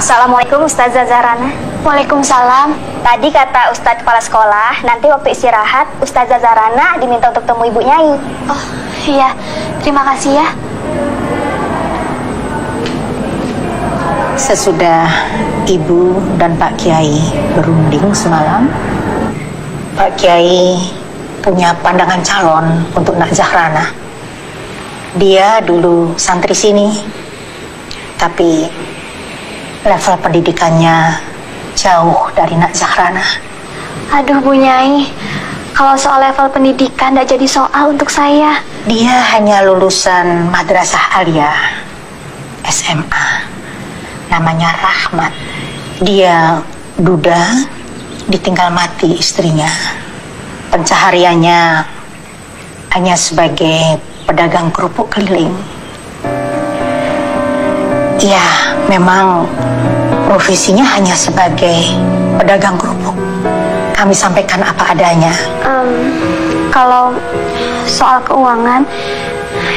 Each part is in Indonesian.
Assalamualaikum Ustazah Zahrana. Waalaikumsalam. Tadi kata Ustadz kepala sekolah, nanti waktu istirahat Ustazah Zahrana diminta untuk temu Ibu Nyai. Oh iya, terima kasih ya. Sesudah Ibu dan Pak Kiai berunding semalam, Pak Kiai punya pandangan calon untuk Nak Zahrana. Dia dulu santri sini, tapi level pendidikannya jauh dari Nak Zahrana. Aduh Bu Nyai, kalau soal level pendidikan tidak jadi soal untuk saya. Dia hanya lulusan Madrasah Aliyah SMA. Namanya Rahmat. Dia duda, ditinggal mati istrinya. Pencahariannya hanya sebagai pedagang kerupuk keliling. Ya, memang profesinya hanya sebagai pedagang kerupuk. Kami sampaikan apa adanya. Kalau soal keuangan,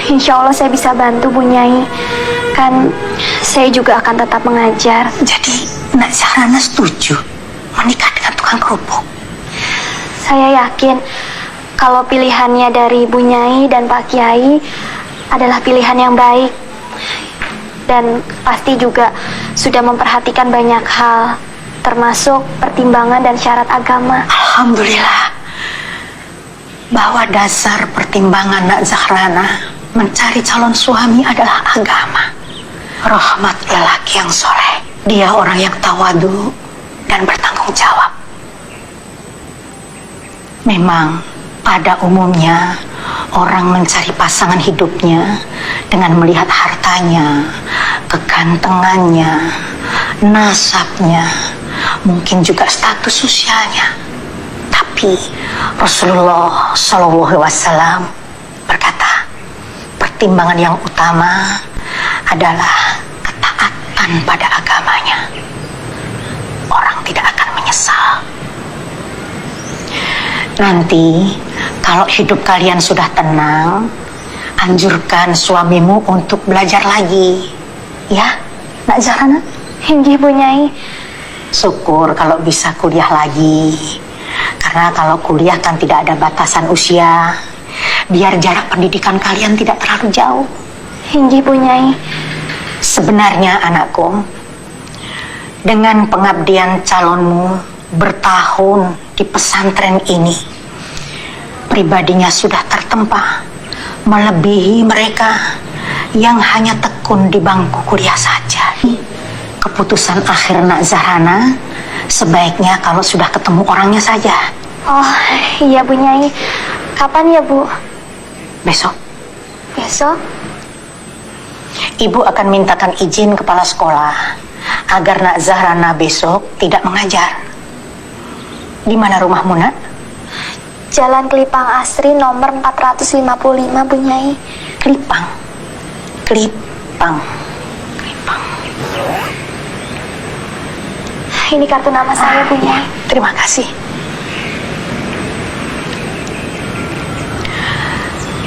insya Allah saya bisa bantu Bu Nyai. Kan saya juga akan tetap mengajar. Jadi Nak Zahrana setuju menikah dengan tukang kerupuk? Saya yakin kalau pilihannya dari Bu Nyai dan Pak Kiai adalah pilihan yang baik. Dan pasti juga sudah memperhatikan banyak hal, termasuk pertimbangan dan syarat agama. Alhamdulillah, bahwa dasar pertimbangan Nak Zahrana mencari calon suami adalah agama. Rahmat lelaki yang soleh. Dia orang yang tawadu dan bertanggung jawab. Memang pada umumnya orang mencari pasangan hidupnya dengan melihat hartanya, kegantengannya, nasabnya, mungkin juga status sosialnya. Tapi Rasulullah SAW berkata, pertimbangan yang utama adalah ketaatan pada agamanya. Orang tidak akan menyesal. Nanti kalau hidup kalian sudah tenang, anjurkan suamimu untuk belajar lagi, ya Nak Zahrana? Inggih Bu Nyai. Syukur kalau bisa kuliah lagi. Karena kalau kuliah kan tidak ada batasan usia, biar jarak pendidikan kalian tidak terlalu jauh. Inggih Bu Nyai. Sebenarnya anakku, dengan pengabdian calonmu bertahun di pesantren ini, pribadinya sudah tertempa melebihi mereka yang hanya tekun di bangku kuliah saja. Keputusan akhir Nak Zahrana sebaiknya kalau sudah ketemu orangnya saja. Oh iya Bu Nyai. Kapan ya Bu? Besok. Besok? Ibu akan mintakan izin kepala sekolah agar Nak Zahrana besok tidak mengajar. Di mana rumahmu, Nak? Jalan Kelipang Asri nomor 455 Bu Nyai. Kelipang. Ini kartu nama saya Bu Nyai. Terima kasih.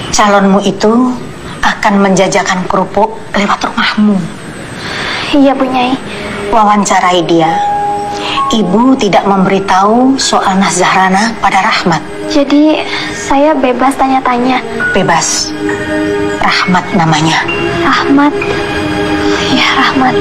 Calonmu itu akan menjajakan kerupuk lewat rumahmu. Iya Bu Nyai. Wawancarai dia. Ibu tidak memberitahu soal Nak Zahrana pada Rahmat. Jadi saya bebas tanya-tanya. Bebas. Rahmat namanya. Rahmat. Ya Rahmat.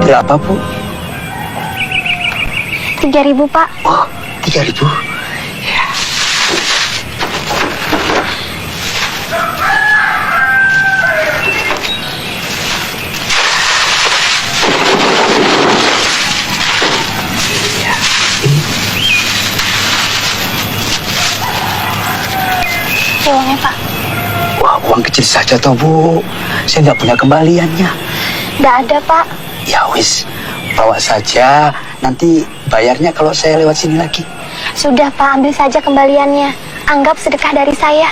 Berapa, Bu? 3.000 Pak. Oh, 3.000. Ya. uang kecil saja toh Bu. Saya nggak punya kembaliannya. Nggak ada, Pak. Ya wis, bawa saja. Nanti bayarnya kalau saya lewat sini lagi. Sudah, Pak, ambil saja kembaliannya. Anggap sedekah dari saya.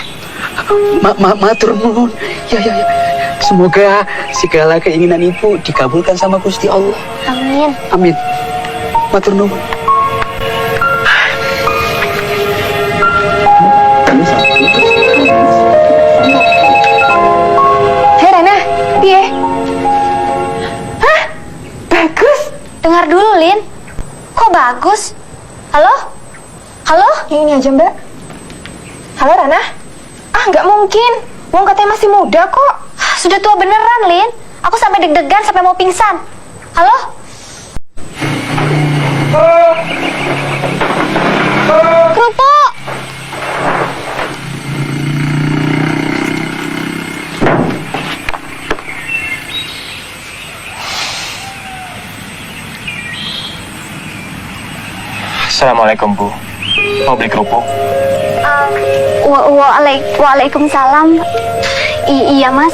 Matur nuwun. Ya. Semoga segala keinginan Ibu dikabulkan sama Gusti Allah. Amin. Amin. Matur nuwun. Hei, Rana, piye? Hah? Bagus. Dengar dulu, Lin. Kok bagus? Halo? Halo? Ini aja, Mbak. Halo, Rana. Ah, nggak mungkin. Wong katanya masih muda kok. Sudah tua beneran, Lin. Aku sampai deg-degan sampai mau pingsan. Halo? Kerupuk! Assalamualaikum Bu. Mau beli kerupuk? Waalaikumsalam. Iya, Mas.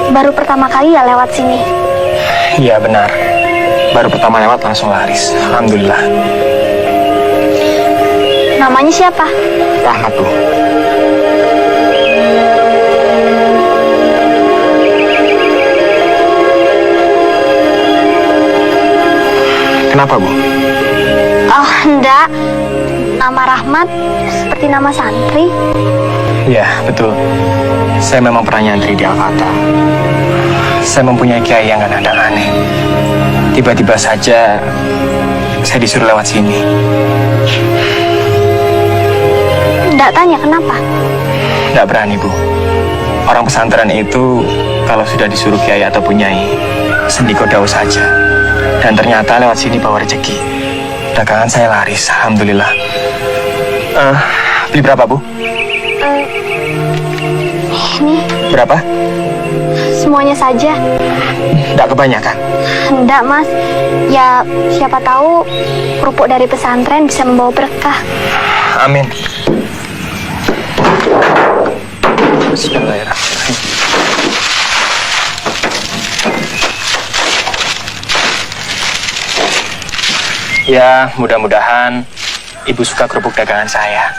Baru pertama kali ya lewat sini. Iya benar. Baru pertama lewat langsung laris. Alhamdulillah. Namanya siapa? Rahmat Bu. Kenapa Bu? Oh, enggak. Nama Rahmat seperti nama santri. Iya betul. Saya memang pernah nyantri di Al-Fatah. Saya mempunyai kiai yang kadang aneh. Tiba-tiba saja saya disuruh lewat sini. Enggak tanya kenapa? Nggak berani Bu. Orang pesantren itu kalau sudah disuruh kiai atau punyai, sendiko daun saja. Dan ternyata lewat sini bawa rezeki. Dagangan saya laris, alhamdulillah. Beli berapa Bu? Ini Berapa? semuanya saja. Nggak kebanyakan. Enggak, Mas. Ya, siapa tahu kerupuk dari pesantren bisa membawa berkah. Amin. Bismillahirrahmanirrahim. Ya, mudah-mudahan Ibu suka kerupuk dagangan saya.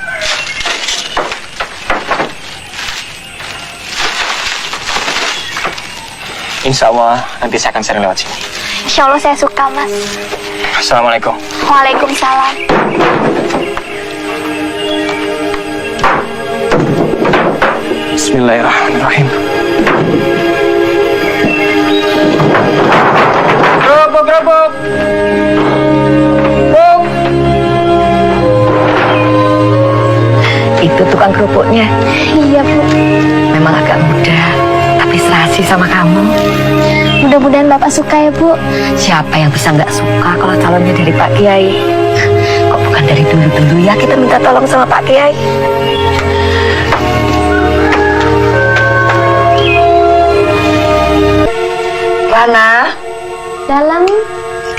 Insya Allah nanti saya akan sering lewat sini. Insya Allah saya suka, Mas. Assalamualaikum. Waalaikumsalam. Bismillahirrahmanirrahim. Kerupuk. Itu tukang kerupuknya. Iya, Bu. Memang agak muda, tapi serasi sama kamu. Mudah-mudahan Bapak suka ya, Bu. Siapa yang bisa nggak suka kalau calonnya dari Pak Kiai? Kok bukan dari dulu-dulu ya kita minta tolong sama Pak Kiai? Rana, Dalam.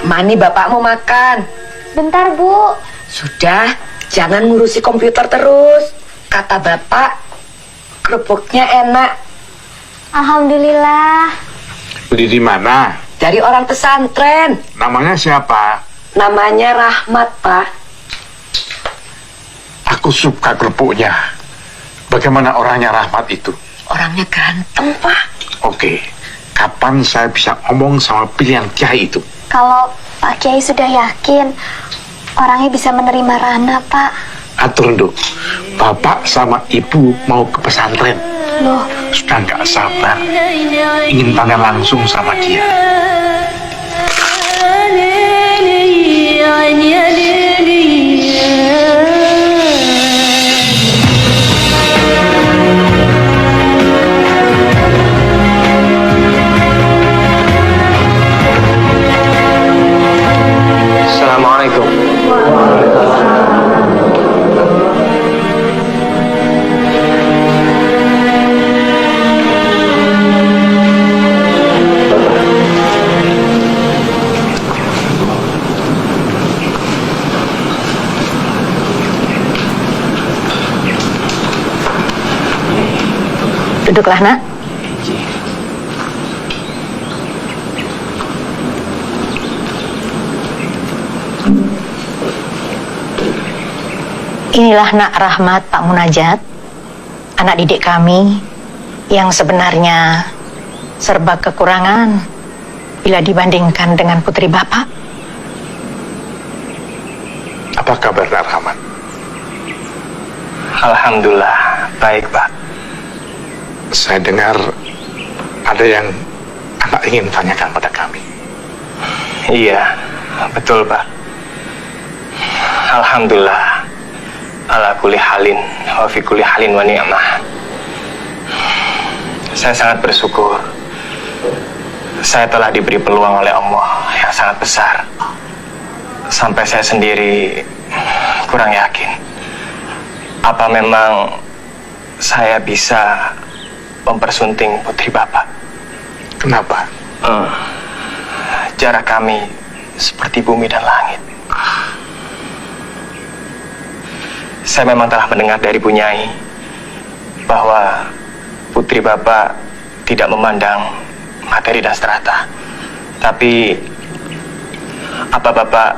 mani bapak mau makan. Bentar, Bu. Sudah, jangan ngurusi komputer terus. Kata bapak, kerupuknya enak. Alhamdulillah. Beli di mana? Dari orang pesantren. Namanya siapa? Namanya Rahmat, Pak. Aku suka kerupuknya. Bagaimana orangnya Rahmat itu? Orangnya ganteng, Pak. Oke, kapan saya bisa ngomong sama pilihan Kiai itu? Kalau Pak Kiai sudah yakin orangnya bisa menerima Rana, Pak. Atur nduk, bapak sama ibu mau ke pesantren. Loh, Sudah nggak sabar, ingin tanya langsung sama dia. Assalamualaikum. Duduklah, Nak. Inilah Nak Rahmat Pak Munajat, anak didik kami yang sebenarnya serba kekurangan bila dibandingkan dengan putri Bapak. Apa kabar Nak Rahmat? Alhamdulillah, baik Pak. Saya dengar ada yang anak ingin tanyakan pada kami. Iya, betul Pak. Alhamdulillah, ala kulli halin, wa fi kulli halin wa ni'mah. Saya sangat bersyukur. Saya telah diberi peluang oleh Allah yang sangat besar. Sampai saya sendiri kurang yakin. Apa memang saya bisa mempersunting putri Bapak? Kenapa? Jarak kami seperti bumi dan langit. Saya memang telah mendengar dari Bu Nyai bahwa putri Bapak tidak memandang materi dan strata. Tapi apa Bapak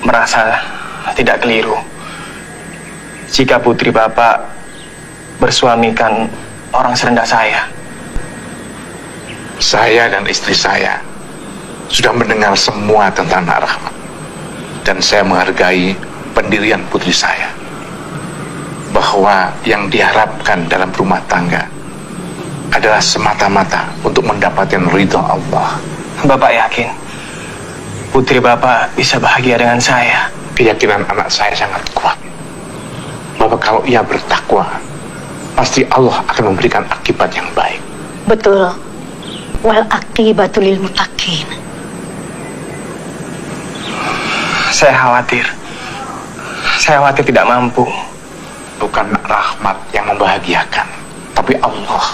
merasa tidak keliru jika putri Bapak bersuamikan orang serendah saya? Saya dan istri saya sudah mendengar semua tentang Nak Rahmat. Dan saya menghargai pendirian putri saya, bahwa yang diharapkan dalam rumah tangga adalah semata-mata untuk mendapatkan ridho Allah. Bapak yakin putri Bapak bisa bahagia dengan saya? Keyakinan anak saya sangat kuat bahwa kalau ia bertakwa, pasti Allah akan memberikan akibat yang baik. Betul. Wal aqibatu lil muttaqin. Saya khawatir tidak mampu. Bukan Nak Rahmat yang membahagiakan, tapi Allah.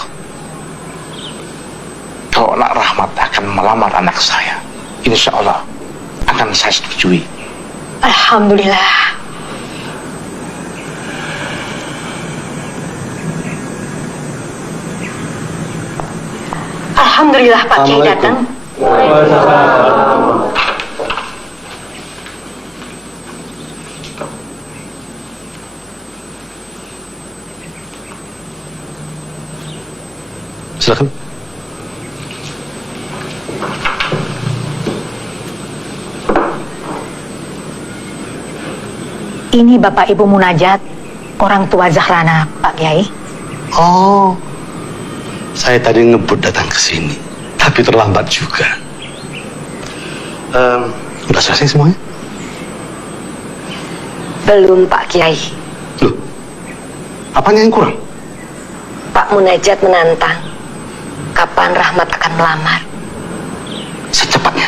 Kalau Nak Rahmat akan melamar anak saya, insya Allah akan saya setujui. Alhamdulillah. Alhamdulillah Pak Kiai datang. Silakan. Ini Bapak Ibu Munajat, orang tua Zahrana, Pak Kiai. Oh, saya tadi ngebut datang ke sini, tapi terlambat juga. Udah selesai semuanya? Belum Pak Kiai. Loh, apanya yang kurang? Pak Munajat menantang kapan Rahmat akan melamar. Secepatnya.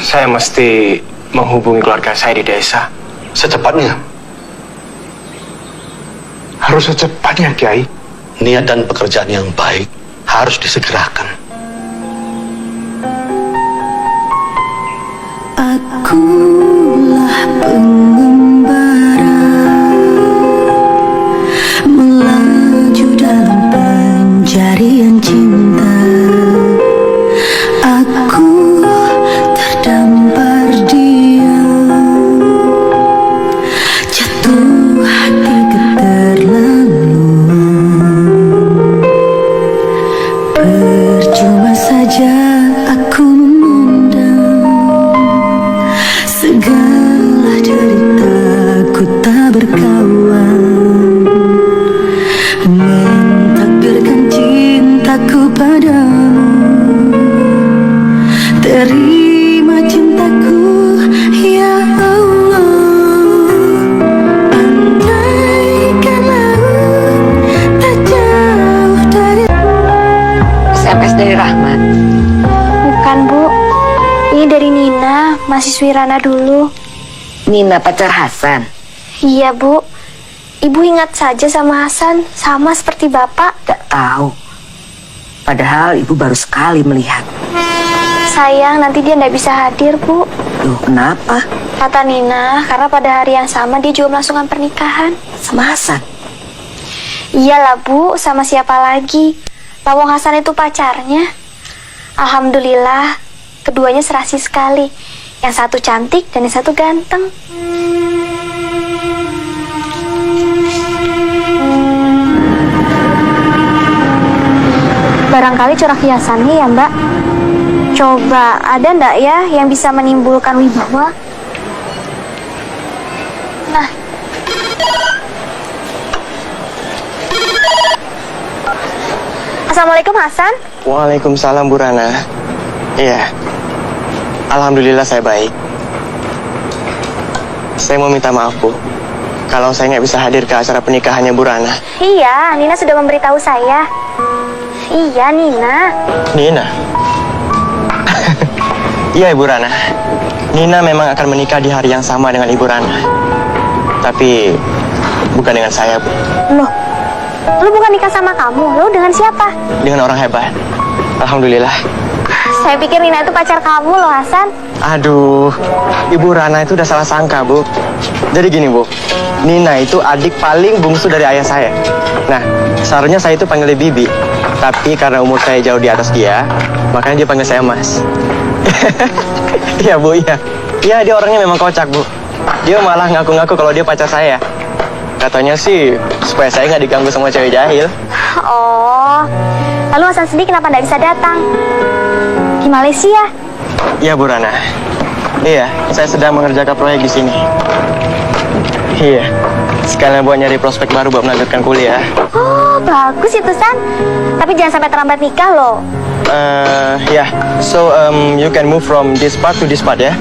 Saya mesti menghubungi keluarga saya di desa. Secepatnya. Harus secepatnya, Kiai. Niat dan pekerjaan yang baik harus disegerakan. Akulah pengembara melaju dalam pencarian cinta. Aku terdampar diam, jatuh hati keterlaluan. Percuma saja aku memandang segala deritaku tak berkawan, mentakdirkan cintaku padamu. Terima cintaku ya Allah, andaikan laut tak jauh dari. SMS dari Rahmat. Bukan, Bu. Ini dari Nina, mahasiswi Rana dulu. Nina pacar Hasan. Iya, Bu. Ibu ingat saja sama Hasan, sama seperti Bapak. Gak tahu. Padahal ibu baru sekali melihat. Sayang, nanti dia nggak bisa hadir, Bu. Loh, kenapa? Kata Nina, karena pada hari yang sama dia juga melangsungkan pernikahan. Sama Hasan? Iyalah Bu, sama siapa lagi? Lawang Hasan itu pacarnya. Alhamdulillah, keduanya serasi sekali. Yang satu cantik dan yang satu ganteng. Barangkali corak hiasannya ya Mbak. Coba ada ndak ya yang bisa menimbulkan wibawa? Nah. Assalamualaikum Hasan. Waalaikumsalam Bu Rana. Iya. Alhamdulillah saya baik. Saya mau minta maaf Bu, kalau saya nggak bisa hadir ke acara pernikahannya Bu Rana. Iya, Nina sudah memberitahu saya. Iya, Nina. Nina? Iya Ibu Rana. Nina memang akan menikah di hari yang sama dengan Ibu Rana. Tapi bukan dengan saya Bu. Loh, lu bukan nikah sama kamu, lu dengan siapa? Dengan orang hebat. Alhamdulillah. Saya pikir Nina itu pacar kamu loh Hasan. Aduh, Ibu Rana itu udah salah sangka Bu. Jadi gini Bu, Nina itu adik paling bungsu dari ayah saya. Nah, seharusnya saya itu panggilnya Bibi. Tapi karena umur saya jauh di atas dia, makanya dia panggil saya Mas. Iya Bu, iya. Iya, dia orangnya memang kocak Bu. Dia malah ngaku-ngaku kalau dia pacar saya. Katanya sih supaya saya nggak diganggu sama cewek jahil. Oh, lalu Hasan sendiri kenapa nggak bisa datang? Di Malaysia? Iya Bu Rana. Iya, saya sedang mengerjakan proyek di sini. Iya, sekalian buat nyari prospek baru buat melanjutkan kuliah. Oh, bagus itu San. Tapi jangan sampai terlambat nikah loh. Yeah. So you can move from this part to this part ya.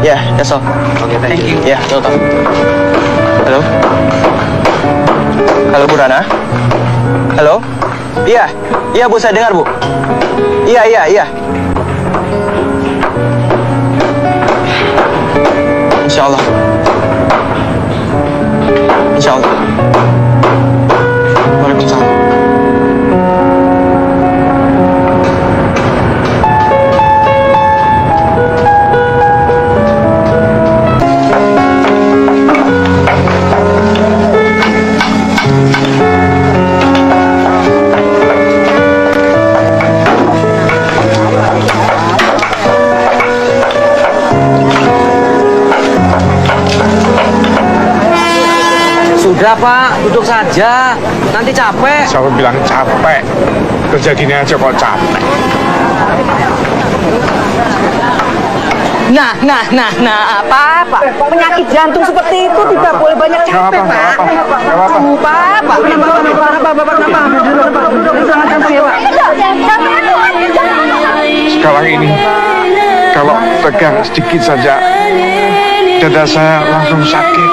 Yeah, that's all. Oke, thank you. Yeah, total. Halo. Halo Bu Rana. Halo. Iya, iya Bu, saya dengar Bu. Iya, iya, iya. Insya Allah. Insya Allah. Waalaikumsalam. Sudah Pak, duduk saja. Nanti capek. Siapa bilang capek? Kerja gini aja kok capek. Nah, Pak. Penyakit jantung seperti itu tidak boleh banyak capek, Pak. Pak. Sekarang ini, kalau tegang sedikit saja, dada saya langsung sakit.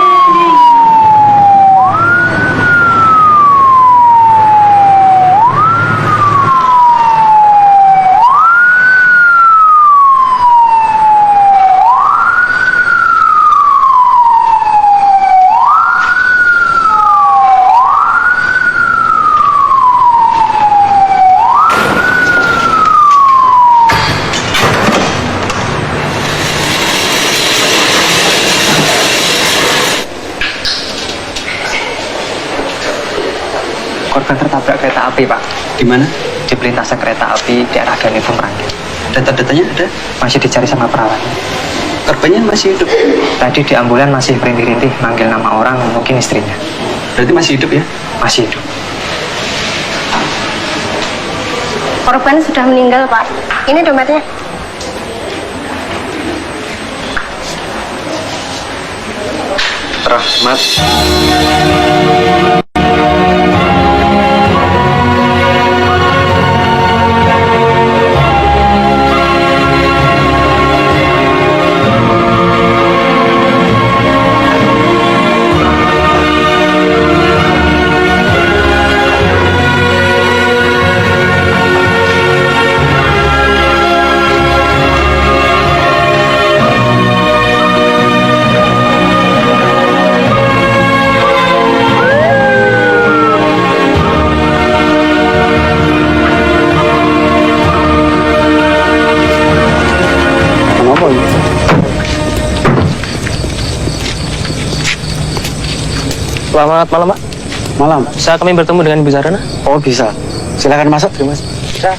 Korban tertabrak kereta api, Pak. Di mana? Di perlintasan kereta api di arah Ganifung Merangin. Data-datanya ada? Masih dicari sama perawatnya. Korbannya masih hidup. Tadi di ambulan masih merintih-rintih manggil nama orang, mungkin istrinya. Berarti masih hidup ya? Masih hidup. Korban sudah meninggal, Pak. Ini dompetnya. Rahmat. Selamat malam, Pak. Malam. Bisa kami bertemu dengan Ibu Zarana? Oh bisa. Silakan masuk. Terima kasih. Bisa.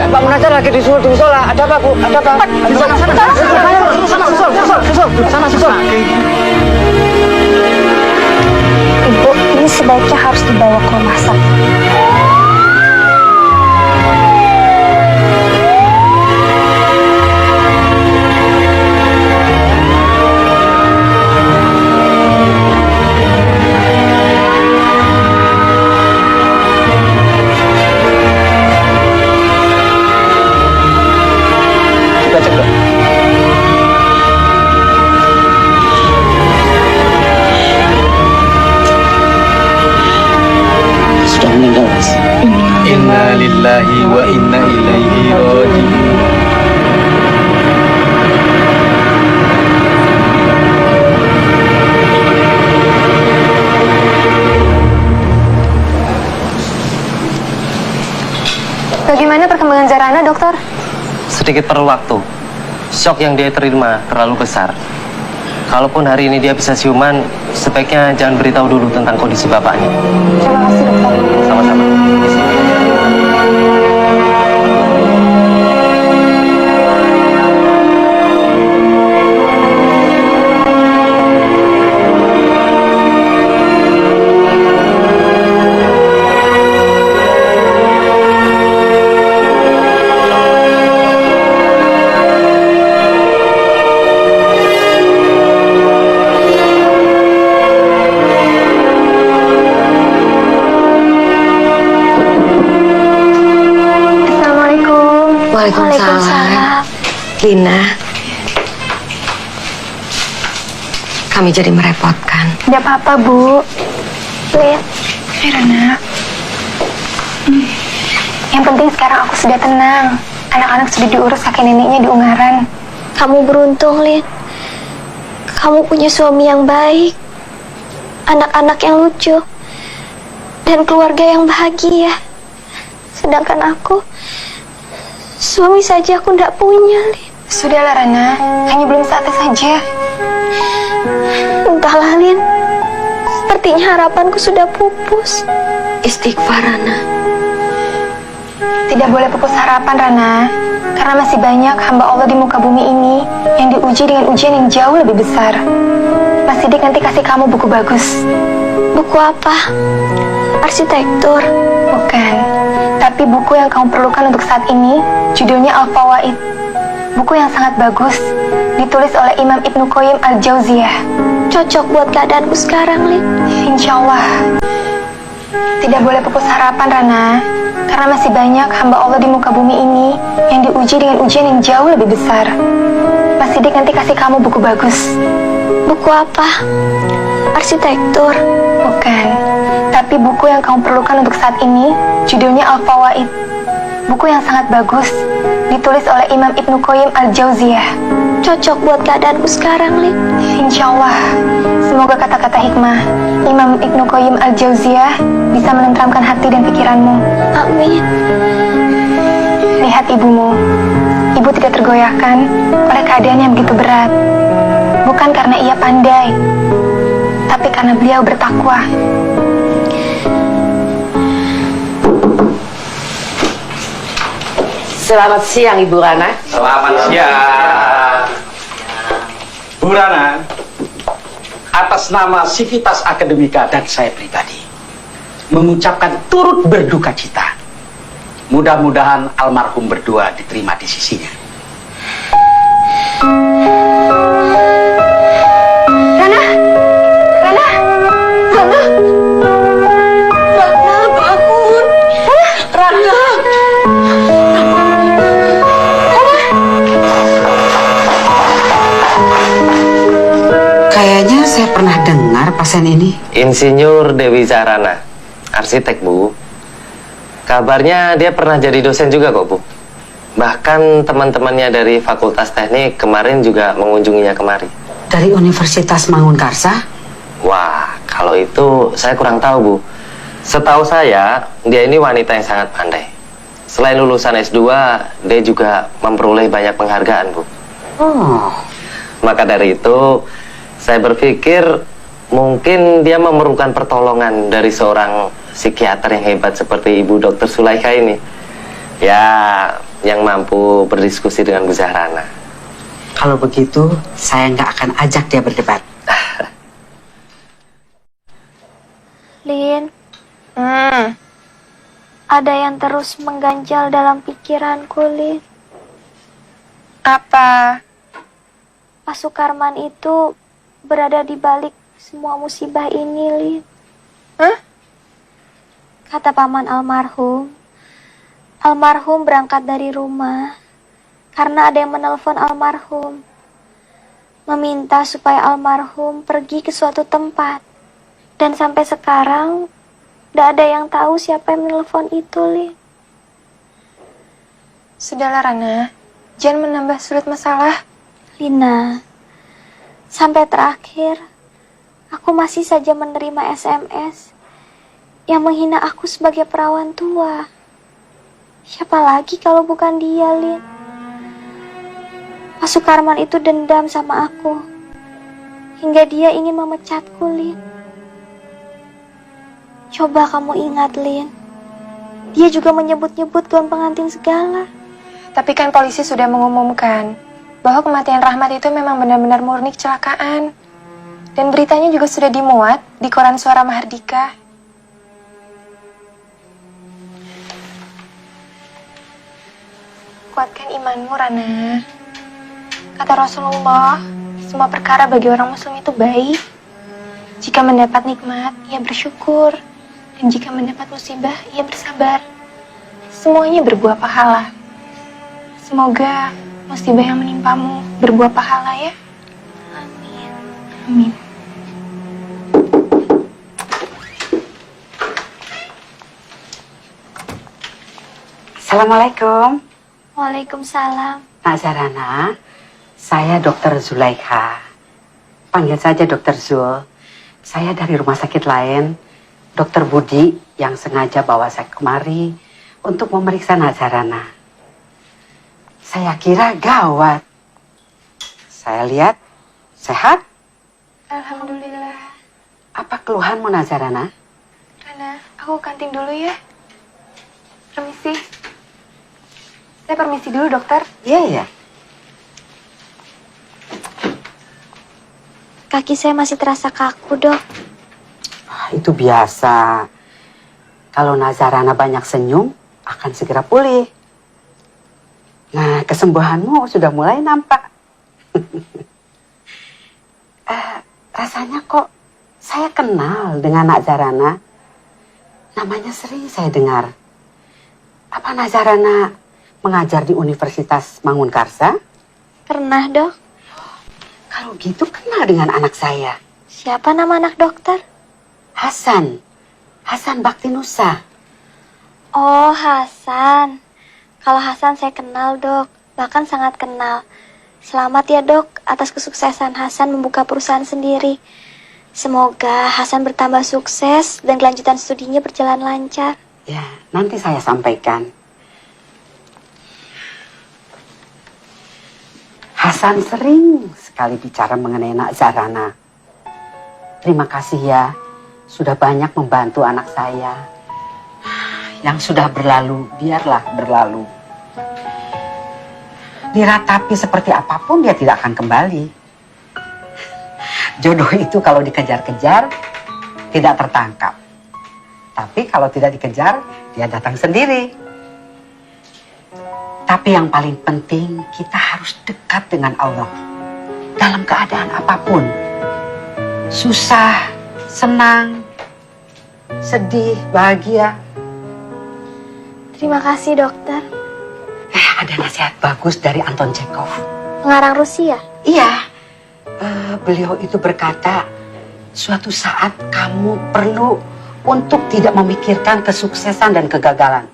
Pak Munajat lagi disusul di musola. Ada apa, Bu? Ada apa? Di sana. Susul. Ibu, ini sebaiknya harus dibawa ke rumah sakit. Kita cek dok. Sudah meninggal, Mas. Inna lillahi wa inna ilaihi raji'un. Bagaimana perkembangan Zarana, dokter? Sedikit perlu waktu. Shock yang dia terima terlalu besar. Kalaupun hari ini dia bisa siuman, sebaiknya jangan beritahu dulu tentang kondisi bapaknya. Terima kasih, dokter. Sama-sama. Waalaikumsalam. Lina, kami jadi merepotkan. Tidak apa-apa, Bu. Lin. Rana. Yang penting sekarang aku sudah tenang. Anak-anak sudah diurus kakek neneknya di Ungaran. Kamu beruntung, Lin. Kamu punya suami yang baik, anak-anak yang lucu, dan keluarga yang bahagia. Sedangkan aku, suami saja aku tidak punya, Lin. Sudahlah, Rana. Hanya belum saatnya saja. Entahlah, Lin. Sepertinya harapanku sudah pupus. Istighfar, Rana. Tidak boleh pupus harapan, Rana. Karena masih banyak hamba Allah di muka bumi ini yang diuji dengan ujian yang jauh lebih besar. Mas Sidik nanti kasih kamu buku bagus. Buku apa? Arsitektur? Bukan. Tapi buku yang kamu perlukan untuk saat ini, judulnya Al-Fawaid. Buku yang sangat bagus, ditulis oleh Imam Ibnu Qayyim Al-Jauziyah. Cocok buat keadaanku sekarang, Lin. Insya Allah. Tidak boleh pupus harapan, Rana. Karena masih banyak hamba Allah di muka bumi ini yang diuji dengan ujian yang jauh lebih besar. Mas Sidik nanti kasih kamu buku bagus. Buku apa? Arsitektur? Bukan. Tapi buku yang kamu perlukan untuk saat ini, judulnya Al-Fawaid. Buku yang sangat bagus, ditulis oleh Imam Ibnu Qayyim Al-Jauziyah. Cocok buat keadaanku sekarang, Lin. Insya Allah. Semoga kata-kata hikmah Imam Ibnu Qayyim Al-Jauziyah bisa menenteramkan hati dan pikiranmu. Amin. Lihat ibumu. Ibu tidak tergoyahkan oleh keadaan yang begitu berat. Bukan karena ia pandai, tapi karena beliau bertakwa. Selamat siang, Ibu Rana. Selamat siang. Bu Rana, atas nama Sivitas Akademika dan saya pribadi, mengucapkan turut berduka cita. Mudah-mudahan almarhum berdua diterima di sisinya. Rana! Rana! Rana! Rana, bangun. Rana. Kayaknya saya pernah dengar pasien ini. Insinyur Dewi Zarana, arsitek, Bu. Kabarnya dia pernah jadi dosen juga kok, Bu. Bahkan teman-temannya dari Fakultas Teknik kemarin juga mengunjunginya kemari. Dari Universitas Mangunkarsa? Wah, kalau itu saya kurang tahu, Bu. Setahu saya, dia ini wanita yang sangat pandai. Selain lulusan S2, dia juga memperoleh banyak penghargaan, Bu. Oh. Maka dari itu, saya berpikir mungkin dia memerlukan pertolongan dari seorang psikiater yang hebat seperti Ibu Dr. Sulaikha ini. Ya, yang mampu berdiskusi dengan Bu Zahrana. Kalau begitu, saya nggak akan ajak dia berdebat. Lin, ada yang terus mengganjal dalam pikiranku, Lin. Apa? Pak Sukarman itu berada di balik semua musibah ini, Lin. Hah? Kata paman almarhum berangkat dari rumah karena ada yang menelpon almarhum, meminta supaya almarhum pergi ke suatu tempat. Dan sampai sekarang tidak ada yang tahu siapa yang menelpon itu, Lin. Sudahlah, Rana. Jangan menambah sulit masalah. Lina, sampai terakhir aku masih saja menerima SMS yang menghina aku sebagai perawan tua. Siapa lagi kalau bukan dia, Lin? Pak Sukarman itu dendam sama aku hingga dia ingin memecatku, Lin. Coba kamu ingat, Lin. Dia juga menyebut-nyebut gaun pengantin segala. Tapi kan polisi sudah mengumumkan bahwa kematian Rahmat itu memang benar-benar murni kecelakaan. Dan beritanya juga sudah dimuat di koran Suara Mahardika. Kuatkan imanmu, Rana. Kata Rasulullah, semua perkara bagi orang muslim itu baik. Jika mendapat nikmat, ia bersyukur. Dan jika mendapat musibah, ia bersabar. Semuanya berbuah pahala. Semoga musibah yang menimpamu berbuah pahala ya. Amin. Amin. Assalamualaikum. Waalaikumsalam. Nak Zahrana, saya Dr. Zulaikha. Panggil saja Dr. Zul. Saya dari rumah sakit lain, Dr. Budi yang sengaja bawa saya kemari untuk memeriksa Nak Zahrana. Saya kira gawat. Saya lihat sehat. Alhamdulillah. Apa keluhanmu, Nak Zahrana? Rana, aku kantin dulu ya. Permisi. Saya permisi dulu, dokter. Iya, iya. Kaki saya masih terasa kaku, Dok. Itu biasa. Kalau Nak Zahrana banyak senyum, akan segera pulih. Nah, kesembuhanmu sudah mulai nampak. Rasanya kok saya kenal dengan Nak Zahrana. Namanya sering saya dengar. Apa Nak Zahrana mengajar di Universitas Mangunkarsa? Pernah, Dok. Kalau gitu kenal dengan anak saya. Siapa nama anak dokter? Hasan. Hasan Baktinusa. Oh, Hasan. Kalau Hasan saya kenal, Dok. Bahkan sangat kenal. Selamat ya, Dok, atas kesuksesan Hasan membuka perusahaan sendiri. Semoga Hasan bertambah sukses dan kelanjutan studinya berjalan lancar. Ya, nanti saya sampaikan. Hasan sering sekali bicara mengenai Nak Zahrana. Terima kasih ya, sudah banyak membantu anak saya. Yang sudah berlalu, biarlah berlalu. Diratapi seperti apapun, dia tidak akan kembali. Jodoh itu kalau dikejar-kejar, tidak tertangkap. Tapi kalau tidak dikejar, dia datang sendiri. Tapi yang paling penting, kita harus dekat dengan Allah. Dalam keadaan apapun. Susah, senang, sedih, bahagia. Terima kasih, dokter. Ada nasihat bagus dari Anton Chekhov. Pengarang Rusia? Iya. Beliau itu berkata, suatu saat kamu perlu untuk tidak memikirkan kesuksesan dan kegagalan.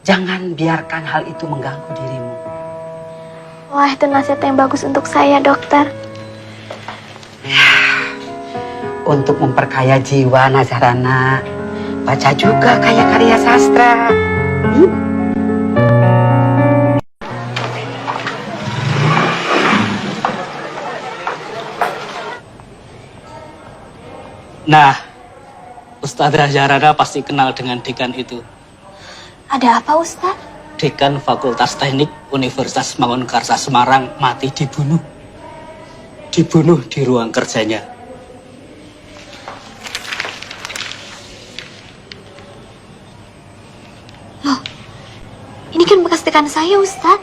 Jangan biarkan hal itu mengganggu dirimu. Wah, itu nasihat yang bagus untuk saya, dokter. Untuk memperkaya jiwa Nazarana, baca juga kayak karya sastra. Nah, Ustadzah Zahrana pasti kenal dengan dekan itu. Ada apa, Ustaz? Dekan Fakultas Teknik Universitas Mangunkarsa Semarang mati dibunuh. Dibunuh di ruang kerjanya. Loh, ini kan bekas dekan saya, Ustaz.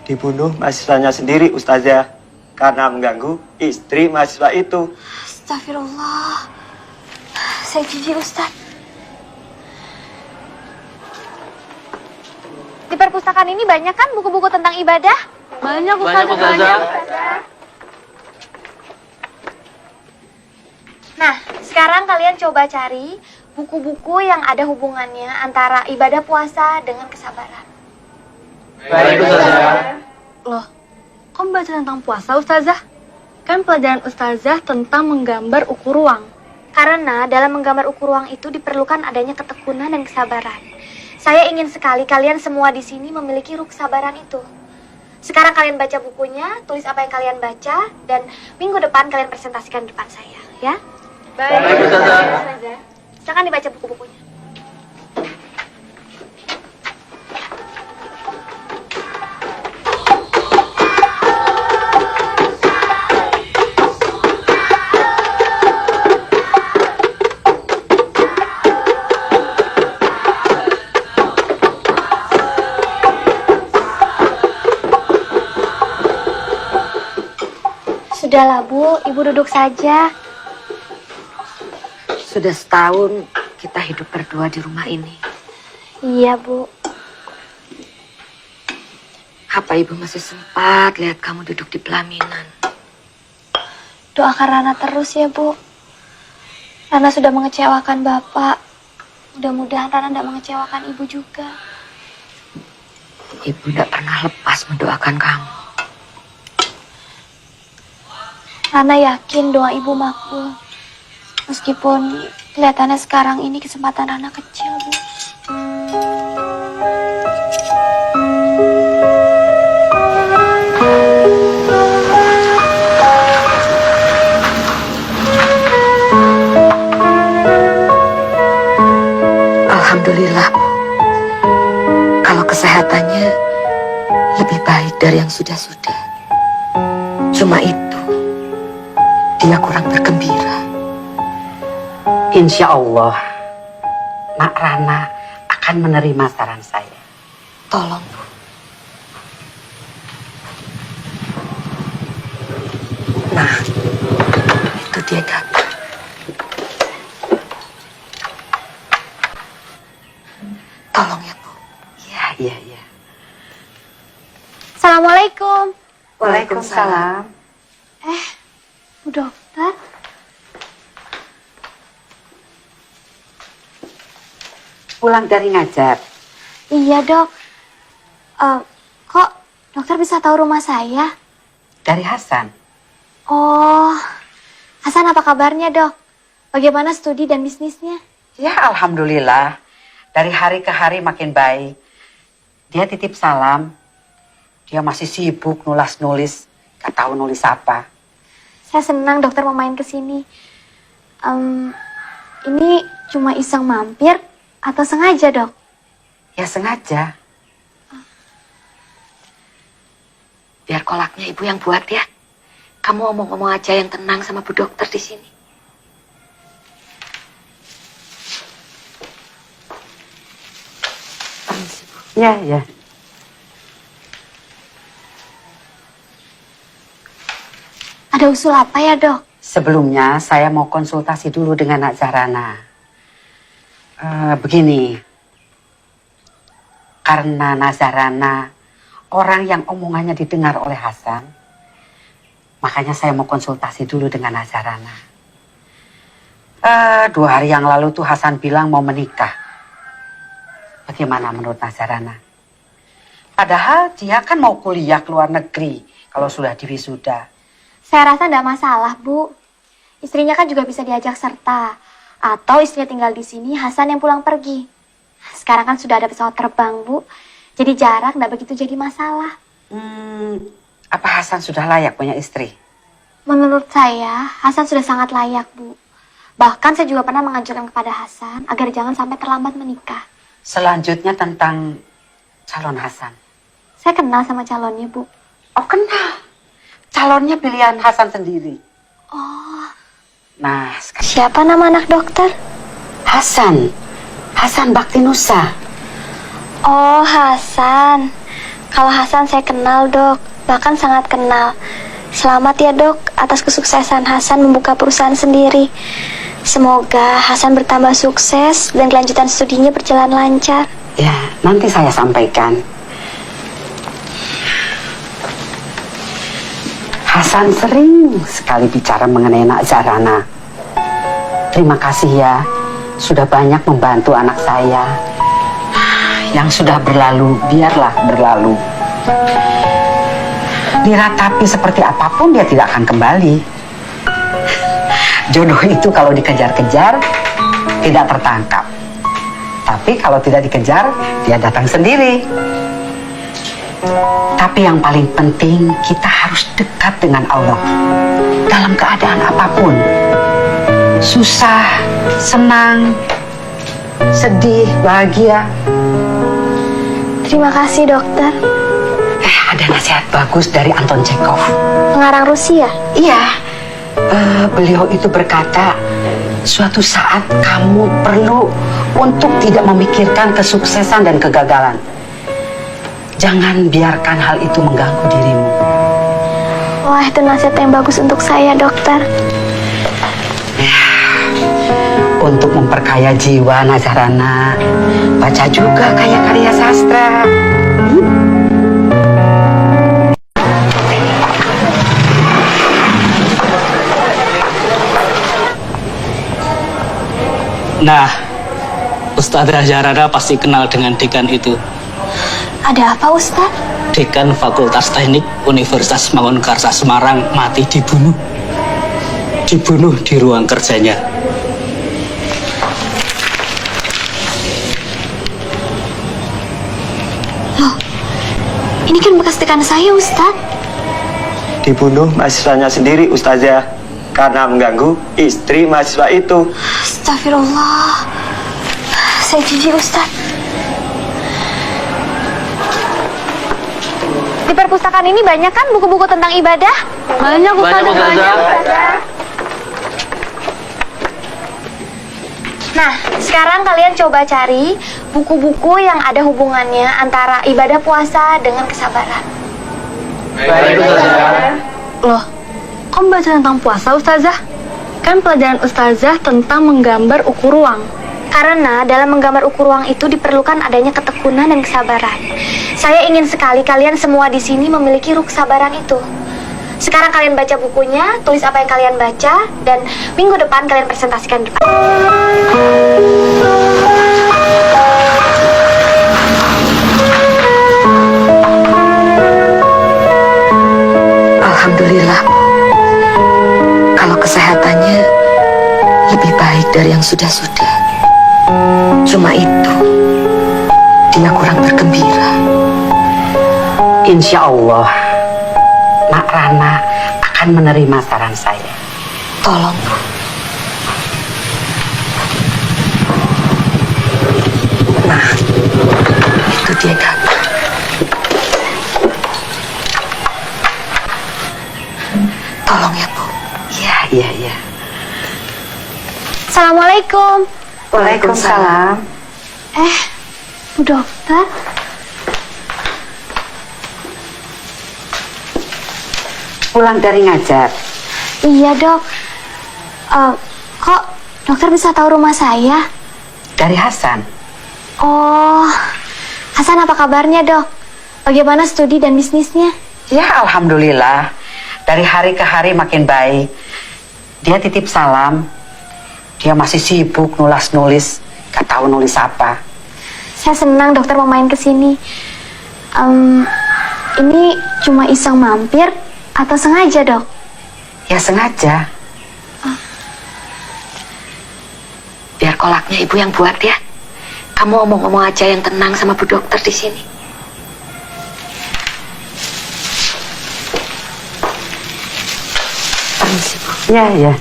Dibunuh mahasiswanya sendiri, Ustazah. Karena mengganggu istri mahasiswa itu. Astagfirullah. Saya jijik, Ustaz. Di perpustakaan ini banyak kan buku-buku tentang ibadah? Banyak, Ustaz. Banyak. Nah, sekarang kalian coba cari buku-buku yang ada hubungannya antara ibadah puasa dengan kesabaran. Baik, Ustazah. Loh, kok baca tentang puasa, Ustazah? Kan pelajaran Ustazah tentang menggambar ukur ruang. Karena dalam menggambar ukur ruang itu diperlukan adanya ketekunan dan kesabaran. Saya ingin sekali kalian semua di sini memiliki ruh kesabaran itu. Sekarang kalian baca bukunya, tulis apa yang kalian baca, dan minggu depan kalian presentasikan di depan saya, ya? Baik, Ustazah. Silakan dibaca buku-bukunya. Sudahlah, Bu. Ibu duduk saja. Sudah setahun kita hidup berdua di rumah ini. Iya, Bu. Apa ibu masih sempat lihat kamu duduk di pelaminan? Doakan Rana terus ya, Bu. Rana sudah mengecewakan Bapak. Mudah-mudahan Rana tidak mengecewakan Ibu juga. Ibu tidak pernah lepas mendoakan kamu. Rana yakin doa Ibu makbul. Meskipun kelihatannya sekarang ini kesempatan Rana kecil, Bu. Alhamdulillah, Bu. Kalau kesehatannya lebih baik dari yang sudah-sudah. Cuma itu, dia kurang bergembira. Insya Allah, Mak Rana akan menerima saran saya. Tolong, Bu. Nah, itu dia datang. Tolong ya, Bu. Iya. Assalamualaikum. Waalaikumsalam. Bu Dokter. Pulang dari ngajar. Iya, Dok. Kok dokter bisa tahu rumah saya? Dari Hasan. Oh, Hasan apa kabarnya, Dok? Bagaimana studi dan bisnisnya? Ya, alhamdulillah. Dari hari ke hari makin baik. Dia titip salam. Dia masih sibuk nulis-nulis. Gak tahu nulis apa. Saya senang dokter mau main ke sini. Ini cuma iseng mampir atau sengaja, Dok? Ya sengaja. Biar kolaknya Ibu yang buat ya. Kamu ngomong-ngomong aja yang tenang sama Bu Dokter di sini. Permisi, Bu. Ya. Ada usul apa ya, Dok? Sebelumnya saya mau konsultasi dulu dengan Nak Zahrana. Begini, karena Nazarana orang yang omongannya didengar oleh Hasan, makanya saya mau konsultasi dulu dengan Nazarana. 2 hari yang lalu tuh Hasan bilang mau menikah. Bagaimana menurut Nazarana? Padahal dia kan mau kuliah ke luar negeri kalau sudah diwisuda. Saya rasa tidak masalah, Bu. Istrinya kan juga bisa diajak serta. Atau istrinya tinggal di sini, Hasan yang pulang pergi. Sekarang kan sudah ada pesawat terbang, Bu. Jadi jarak tidak begitu jadi masalah. Apa Hasan sudah layak punya istri? Menurut saya, Hasan sudah sangat layak, Bu. Bahkan saya juga pernah mengajukan kepada Hasan agar jangan sampai terlambat menikah. Selanjutnya tentang calon Hasan. Saya kenal sama calonnya, Bu. Oh, kenal. Calonnya pilihan Hasan sendiri. Oh. Nah, Siapa nama anak dokter? Hasan. Hasan Baktinusa. Oh, Hasan. Kalau Hasan saya kenal, Dok. Bahkan sangat kenal. Selamat ya, Dok, atas kesuksesan Hasan membuka perusahaan sendiri. Semoga Hasan bertambah sukses dan kelanjutan studinya berjalan lancar. Ya, nanti saya sampaikan. Hasan sering sekali bicara mengenai Nak Zarana. Terima kasih ya, sudah banyak membantu anak saya. Yang sudah berlalu, biarlah berlalu. Diratapi seperti apapun, dia tidak akan kembali. Jodoh itu kalau dikejar-kejar, tidak tertangkap. Tapi kalau tidak dikejar, dia datang sendiri. Tapi yang paling penting, kita harus dekat dengan Allah. Dalam keadaan apapun. Susah, senang, sedih, bahagia. Terima kasih, dokter. Ada nasihat bagus dari Anton Chekhov. Pengarang Rusia? Iya. Beliau itu berkata, suatu saat kamu perlu untuk tidak memikirkan kesuksesan dan kegagalan. Jangan biarkan hal itu mengganggu dirimu. Wah, itu nasihat yang bagus untuk saya, dokter. Ya, untuk memperkaya jiwa Nazarana, baca juga karya-karya sastra. Nah, Ustadzah Zarana pasti kenal dengan dekan itu. Ada apa, Ustaz? Dekan Fakultas Teknik Universitas Mangunkarsa Semarang mati dibunuh. Dibunuh di ruang kerjanya. Loh, ini kan bekas dekan saya, Ustaz. Dibunuh mahasiswanya sendiri, Ustazah. Karena mengganggu istri mahasiswa itu. Astagfirullah. Saya jijik, Ustaz. Di perpustakaan ini banyak kan buku-buku tentang ibadah? Banyak, Ustazah. Banyak. Nah, sekarang kalian coba cari buku-buku yang ada hubungannya antara ibadah puasa dengan kesabaran. Baik, Ustazah. Loh, kok baca tentang puasa, Ustazah? Kan pelajaran Ustazah tentang menggambar ukur ruang. Karena dalam menggambar ukur ruang itu diperlukan adanya ketekunan dan kesabaran. Saya ingin sekali kalian semua di sini memiliki ruh kesabaran itu. Sekarang kalian baca bukunya, tulis apa yang kalian baca, dan minggu depan kalian presentasikan di depan. Alhamdulillah, kalau kesehatannya lebih baik dari yang sudah-sudah. Cuma itu, dia kurang bergembira. Insya Allah, Nak Rana akan menerima saran saya. Tolong, Bu. Nah, itu dia datang. Tolong ya, Bu. Iya. Assalamualaikum. Waalaikumsalam. Bu dokter. Pulang dari ngajar? Iya, Dok. Kok dokter bisa tahu rumah saya? Dari Hasan. Oh, Hasan apa kabarnya, Dok? Bagaimana studi dan bisnisnya? Ya, alhamdulillah. Dari hari ke hari makin baik. Dia titip salam. Dia masih sibuk nulis-nulis. Gak tahu nulis apa. Saya senang dokter mau main ke sini. Ini cuma iseng mampir atau sengaja, Dok? Ya sengaja. Biar kolaknya ibu yang buat ya. Kamu ngomong-ngomong aja yang tenang sama Bu Dokter di sini. Permisi, Bu. Ya, ya.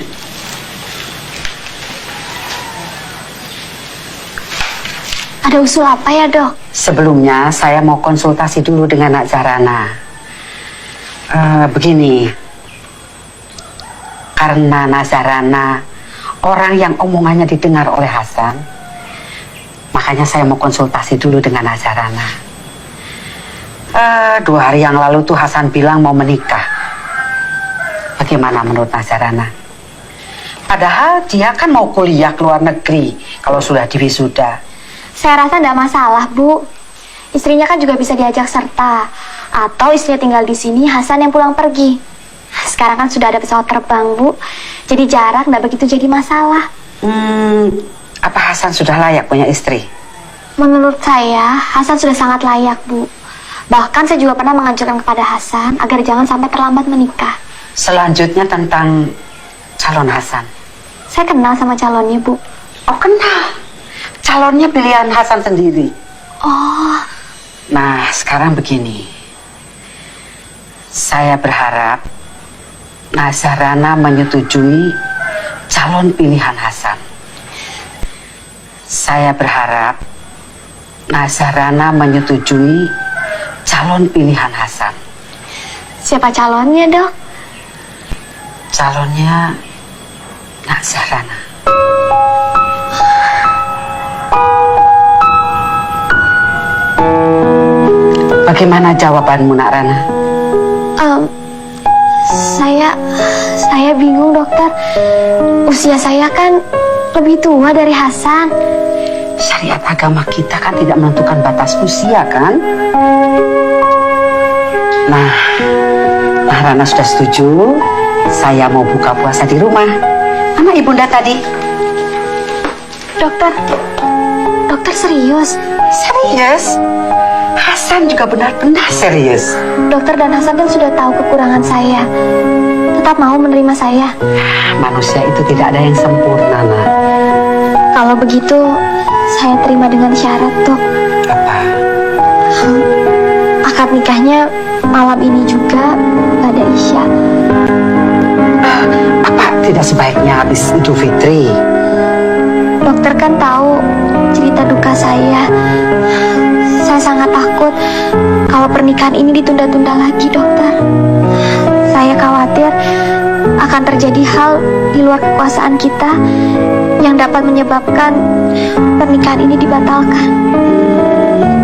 Ada usul apa ya, Dok? Sebelumnya saya mau konsultasi dulu dengan Nak Zahrana. Begini, karena Nak Zahrana orang yang omongannya didengar oleh Hasan, makanya saya mau konsultasi dulu dengan Nak Zahrana. 2 hari yang lalu tuh Hasan bilang mau menikah. Bagaimana menurut Nak Zahrana? Padahal dia kan mau kuliah ke luar negeri kalau sudah diwisuda. Saya rasa tidak masalah, Bu. Istrinya kan juga bisa diajak serta. Atau istrinya tinggal di sini, Hasan yang pulang pergi. Sekarang kan sudah ada pesawat terbang, Bu. Jadi jarak tidak begitu jadi masalah. Apa Hasan sudah layak punya istri? Menurut saya, Hasan sudah sangat layak, Bu. Bahkan saya juga pernah mengajukan kepada Hasan agar jangan sampai terlambat menikah. Selanjutnya tentang calon Hasan. Saya kenal sama calonnya, Bu. Oh, kenal? Calonnya pilihan Hasan sendiri. Oh. Nah, sekarang begini. Saya berharap Nak Zahrana menyetujui calon pilihan Hasan. Saya berharap Nak Zahrana menyetujui calon pilihan Hasan. Siapa calonnya, Dok? Calonnya Nak Zahrana. Bagaimana jawabanmu, Nak Rana? Saya bingung, Dokter. Usia saya kan lebih tua dari Hasan. Syariat agama kita kan tidak menentukan batas usia, kan? Nah, Nak Rana sudah setuju. Saya mau buka puasa di rumah. Mana ibunda tadi? Dokter serius? Serius? Hasan juga benar-benar serius. Dokter dan Hasan kan sudah tahu kekurangan saya. Tetap mau menerima saya. Manusia itu tidak ada yang sempurna, Nak. Kalau begitu, saya terima dengan syarat, Dok. Apa? Akad nikahnya malam ini juga pada Isya. Apa tidak sebaiknya habis Idul Fitri? Dokter kan tahu cerita duka saya. Saya sangat takut kalau pernikahan ini ditunda-tunda lagi, Dokter. Saya khawatir akan terjadi hal di luar kekuasaan kita yang dapat menyebabkan pernikahan ini dibatalkan.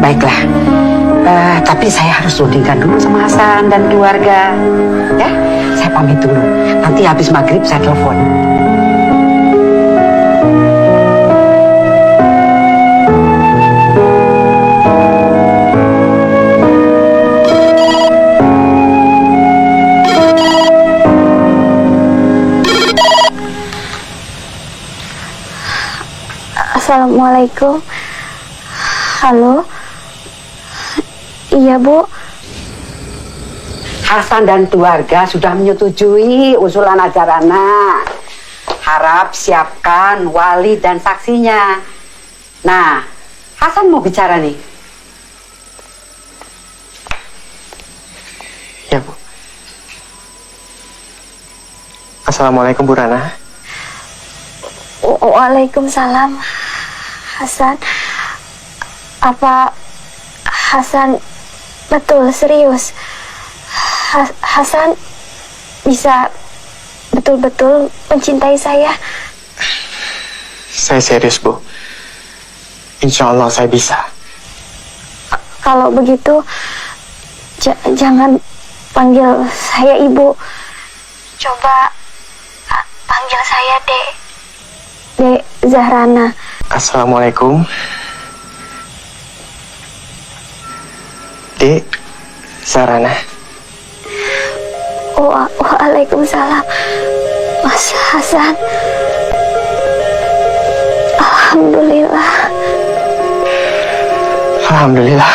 Baiklah, tapi saya harus rundingkan dulu sama Hasan dan keluarga. Ya, saya pamit dulu. Nanti habis maghrib saya telepon. Assalamualaikum. Halo. Iya, Bu. Hasan dan keluarga sudah menyetujui usulan Nak Zahrana. Harap siapkan wali dan saksinya. Nah, Hasan mau bicara nih. Ya, Bu. Assalamualaikum, Bu Rana. Waalaikumsalam. Hasan, apa Hasan betul serius? Hasan bisa betul-betul mencintai saya? Saya serius, Bu. Insya Allah saya bisa. Kalau begitu, jangan panggil saya Ibu. Coba panggil saya Dek Zahrana. Assalamualaikum. Dek Zahrana. Waalaikumsalam, Mas Hasan. Alhamdulillah. Alhamdulillah.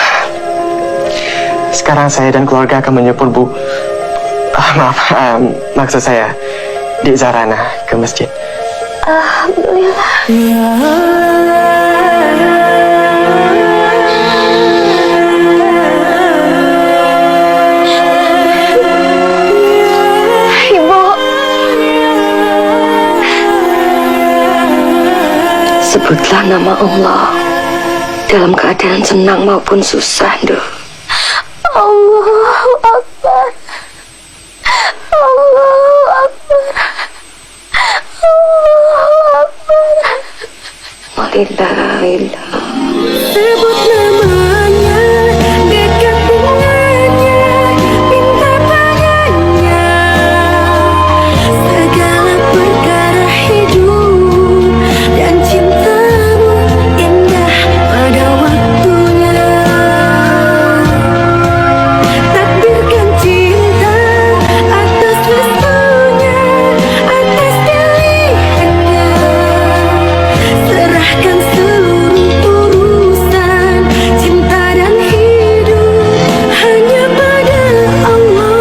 Sekarang saya dan keluarga akan menyupport Bu. Maksud saya di Zarana ke masjid. Alhamdulillah. Ibu. Sebutlah nama Allah dalam keadaan senang maupun susah, Duh. Allahu Akbar. Allahu Akbar. Allahu Akbar. Walillahillah. Sebut namanya, dekat dengannya, minta padanya segala perkara hidup dan cintamu indah pada waktunya. Takdirkan cinta atas restunya, atas pilihannya. Serahkan seluruh urusan cinta dan hidup hanya pada Allah.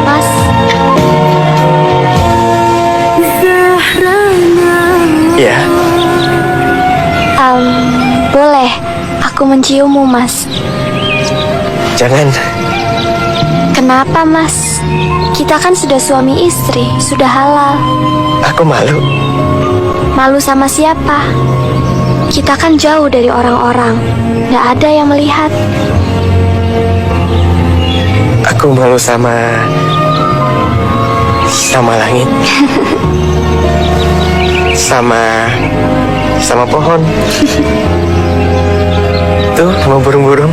Mas, Iya. boleh aku menciummu, Mas? Jangan. Kenapa, Mas? Kita kan sudah suami istri, sudah halal. Aku malu. Malu sama siapa? Kita kan jauh dari orang-orang, nggak ada yang melihat. Aku malu sama langit. sama pohon. Tuh, sama burung-burung.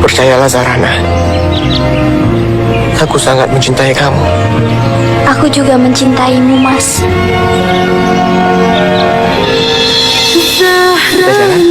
Percayalah Zarana, aku sangat mencintai kamu. Aku juga mencintaimu, Mas. Kita jalan.